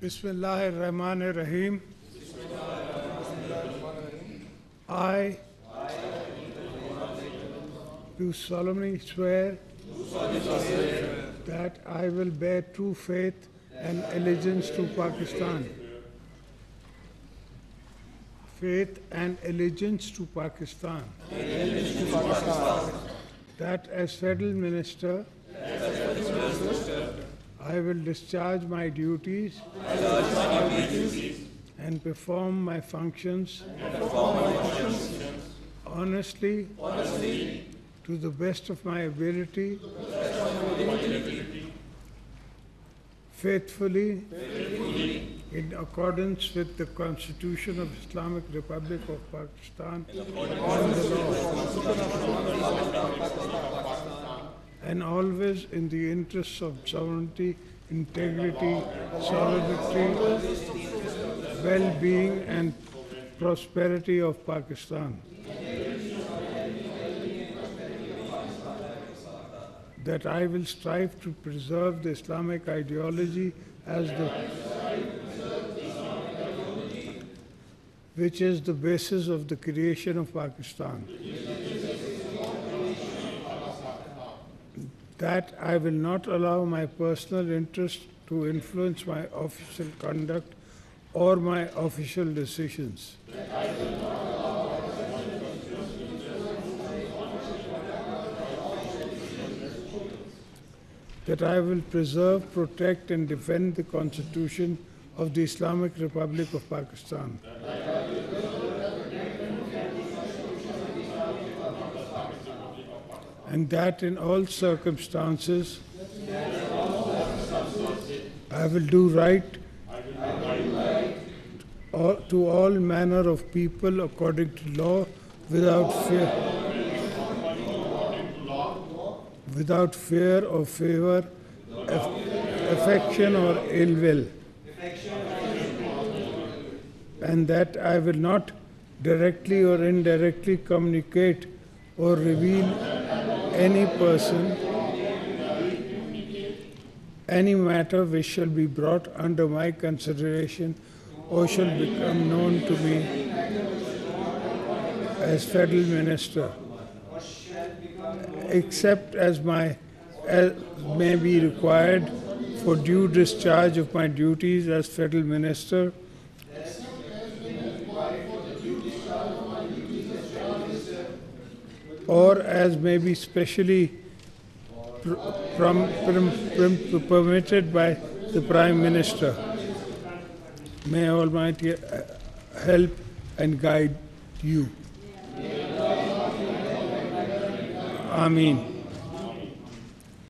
Bismillahirrahmanirrahim. I do solemnly swear that I will bear true faith and allegiance to Pakistan. Faith and allegiance to Pakistan. That as Federal Minister, I will discharge my duties and perform my functions honestly, to the best of my ability, faithfully, in accordance with the Constitution of Islamic Republic of Pakistan and the law, and always in the interests of sovereignty, integrity, solidarity, well-being and prosperity of Pakistan. That I will strive to preserve the Islamic ideology which is the basis of the creation of Pakistan. That I will not allow my personal interest to influence my official conduct or my official decisions. That I will preserve, protect, and defend the Constitution of the Islamic Republic of Pakistan. And that in all circumstances, I will do right to all manner of people according to law, without fear or favor, affection or ill will. And that I will not directly or indirectly communicate or reveal any person, any matter which shall be brought under my consideration or shall become known to me as Federal Minister, except as may be required for due discharge of my duties as Federal Minister, or as may be specially permitted by the Prime Minister. May Almighty help and guide you. Ameen.